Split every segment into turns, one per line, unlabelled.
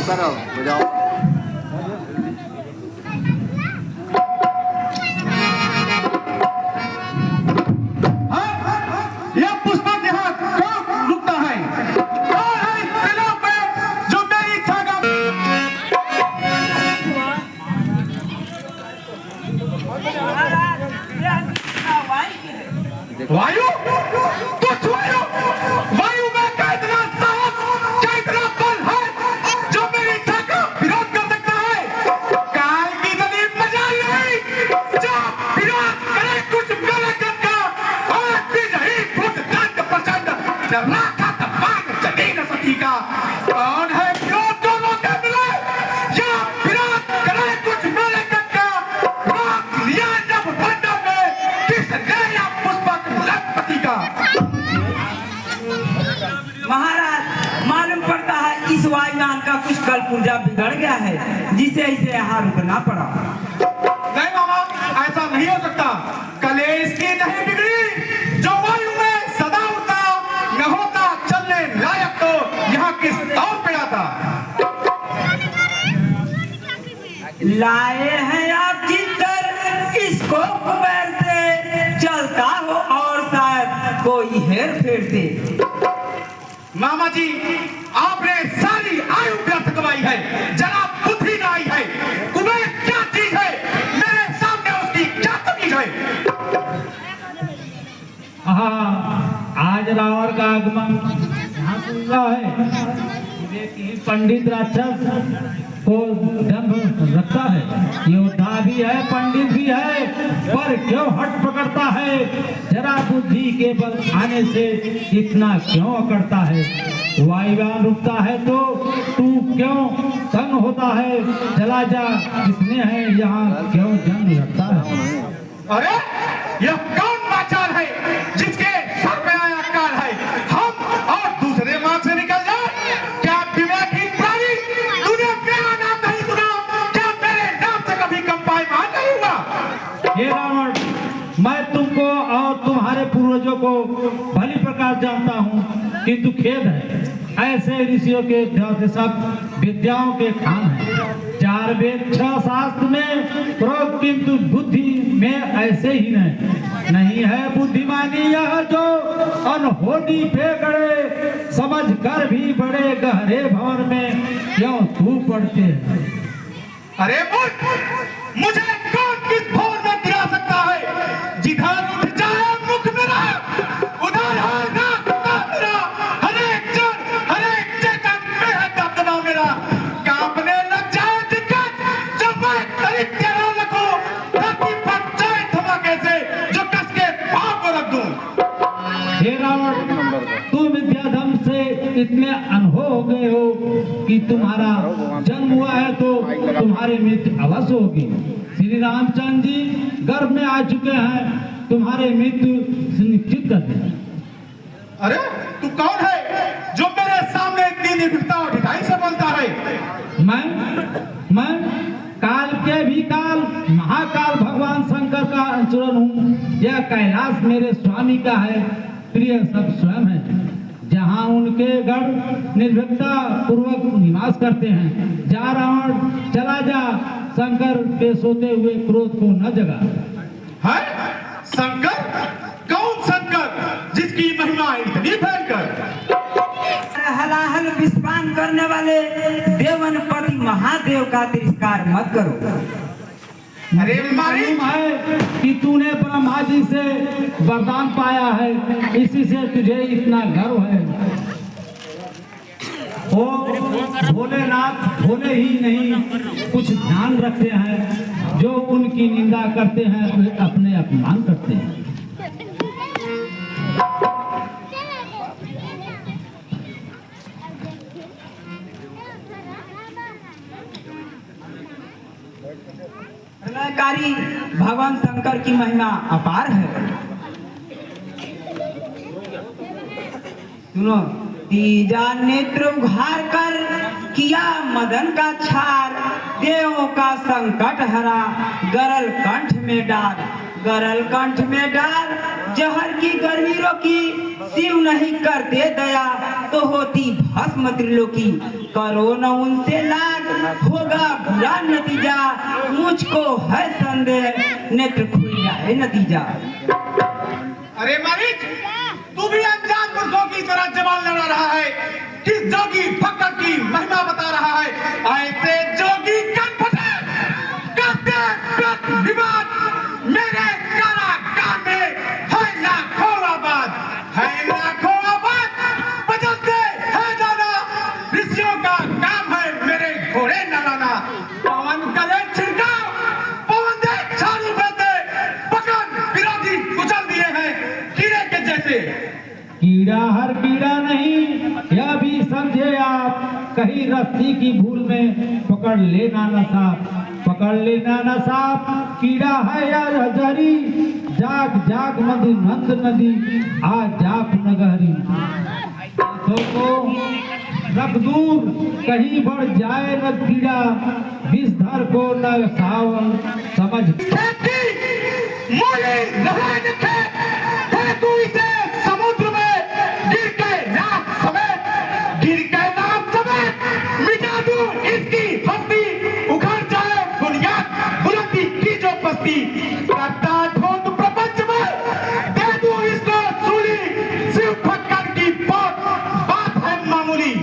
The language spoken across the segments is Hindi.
करो बजाओ।
वायु कुछ वायु वायु में क्या इतना साहस, क्या इतना बल है जो मेरी इच्छा का विरोध कर सकता है? काल की जमीन मजाल नहीं जो विरोध करे कुछ मेरे कद का और भी नहीं खुद दंड प्रचंड राखा तबाग जगी न सकी का। कौन है विरोध दोनों के मिले या विरोध करे कुछ मेरे कद का? रोक लिया जब बंदा में किसने या पुष्पक लखपति का।
महाराज मालूम पड़ता है इस वायुयान का कुछ कल पूजा बिगड़ गया है जिसे इसे यहाँ रुकना पड़ा।
नहीं मामा, ऐसा नहीं हो सकता। कले इसकी नहीं बिगड़ी जो वायु में सदा उड़ता न होता चलने लायक तो यहाँ किस तौर पे आता।
लाए हैं आप जीतकर इसको कुबेर से, चलता हो और शायद कोई हेर फेर से।
मामा जी आपने सारी आयु व्यर्थ गवाई है, जरा बुद्धि ना आई है। कुबेर क्या चीज है, मेरे सामने उसकी क्या तमीज है?
आज रावण का आगमन यहाँ सुन रहा है। पंडित राक्षस को दंभ रखता है, योद्धा भी है पंडित भी है, पर क्यों हट पकड़ता है? जरा बुद्धि के बल आने से इतना क्यों अकड़ता है? वायुयान रुकता है तो तू क्यों तंग होता है? चला जा, किसने है यहाँ क्यों जंग लगता है?
अरे यह कौन वाचाल है जिसके सर पे आया काल है? हम और दूसरे मार्ग से निकल जाए? क्या विवेकहीन प्राणी, तूने मेरा नाम नहीं सुना? क्या मेरे नाम से कभी कंपायमान नहीं हुआ?
हे रावण, मैं तुमको और तुम्हारे पूर्वजों को भली प्रकार जानता हूँ, किंतु खेद है ऐसे ऋषियों के जैसे सब विद्याओं के खान हैं। 4 वेद 6 शास्त्र में प्रोक्त, किंतु बुद्धि में ऐसे ही नहीं है। बुद्धिमानी यह जो अनहोनी पे गड़े, समझ कर भी बड़े गहरे भंवर में क्यों तू पड़ते है?
अरे मुझे कौन किस भंवर में गिरा सकता है? जिधर उठ जाए मुख मेरा उधर है रास्ता मेरा। हरेक जन हरेक चेतन में है दबदबा मेरा। कांपने लग जाए दिक्कत जो मैं तरीके न लगूं, धरती पर जाए धमाके से जो कस के पांव को रख दूं।
हे रावण, तुम विद्याधम से इतने अनहो हो गए हो कि तुम्हारा जन्म हुआ है तो तुम्हारी मृत्यु अवश्य होगी। श्री रामचंद्र जी गर्भ में आ चुके हैं, तुम्हारे मृत्यु सुनिश्चित कर दें।
अरे तू कौन है जो मेरे सामने इतनी निर्भीकता और ढिठाई से बोलता है?
मैं काल के भी काल महाकाल भगवान शंकर का अंशुरन हूँ। यह कैलाश मेरे स्वामी का है, प्रिय सब स्वयं है। जहाँ उनके गढ़ निर्भीकता पूर्वक निवास करते हैं। जा रावण, चला जा, शंकर के सोते हुए क्रोध को न जगा।
है शंकर? कौन शंकर जिसकी महिमा इतनी भयंकर?
हलाहल विस्पान करने वाले देवनपति महादेव का तिरस्कार मत करो।
अरे
मालूम है कि तूने ब्रह्मा जी से वरदान पाया है, इसी से तुझे इतना गर्व है। ओ भोलेनाथ भोले ही नहीं, कुछ ध्यान रखते हैं। जो उनकी निंदा करते हैं वे अपने अपमान करते हैं।
प्रलयकारी भगवान शंकर की महिमा अपार है। सुनो, तीजा नेत्र उघार कर किया मदन का छार, देवों का संकट हरा गरल कंठ में डाल। गरल कंठ में डाल जहर की गर्मी रोकी, शिव नहीं करते दया तो होती भस्म त्रिलोकी। करो न उनसे लाग, होगा बुरा नतीजा। मुझको है संदेह, नेत्र खुल जाए नतीजा।
अरे मालिक, तू भी अनजान मूर्खों की तरह जवान लड़ा रहा है। किस जोगी फक्कर की महिमा बता रहा है। ऐसे जोगी कन फटे करते विवाद मेरे कारागार में है लाखों आबाद, है लाखों आबाद। बदलते है दादा, ऋषियों का काम है मेरे घोड़े न लाना। पवन करे छिड़काव, पवन दे छाड़ी बहते, पकड़ विरोधी कुचल दिए हैं कीड़े के जैसे।
कीड़ा हर कीड़ा नहीं, यह भी समझे आप। कहीं रस्सी की भूल में पकड़ लेना न सांप, पकड़ लेना न सांप। कीड़ा है या हजारी, जाग जाग मधु नंद नदी, आज जाप नगहरी। को रख दूर, कहीं बढ़ जाए न कीड़ा, विषधर को न सावन समझ।
मोले लहर के फेंकू इसे समुद्र में, गिर के नाक समेत, गिर के नाक समेत मिटा दूं इसकी हस्ती। उखड़ जाए बुनियाद बुलंदी की जो बस्ती, करता ढोंग प्रपंच में दे दूं इसको सूली। शिव फक्कर की बात है मामूली।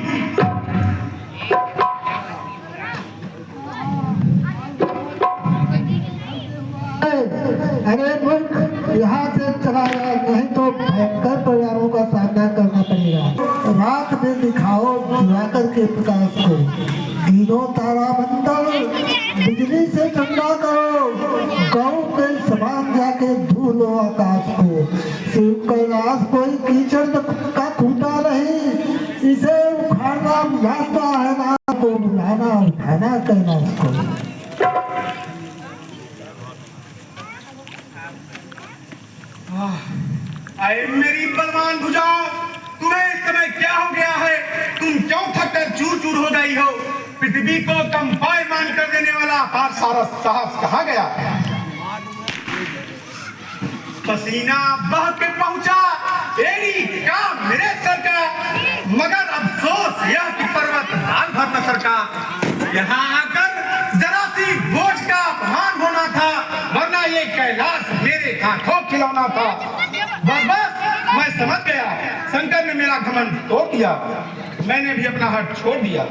अरे मूर्ख, यहाँ से चला जाए, नहीं तो भयंकर परिणामों का सामना करना पड़ेगा। रात में दिखाओ दिवाकर के प्रकाश को, तीनों तारा मंडल बिजली से ठंडा करो। गौ के समान जाके धो लो आकाश को। शिव कैलाश कोई कीचड़ का खूंटा नहीं, इसे उखाड़ना बुझाता है ना को बुलाना उठाना कैलाश को।
अरे मेरी बलवान भुजाओं, तुम्हें इस समय क्या हो गया है? तुम क्यों थककर चूर चूर हो गई हो? पृथ्वी को कंपायमान कर देने वाला अपार साहस कहाँ गया? पसीना बह के पहुंचा एड़ी का मेरे सर का, मगर अफसोस यह कि पर्वत लाल भर न सरका। यहाँ आकर जरा सी बोझ का अपमान होना था, वरना ये कैलाश मेरे हाथों खिलौना था। बस बस, मैं समझ गया, शंकर ने मेरा घमंड तोड़ दिया, मैंने भी अपना हट छोड़ दिया।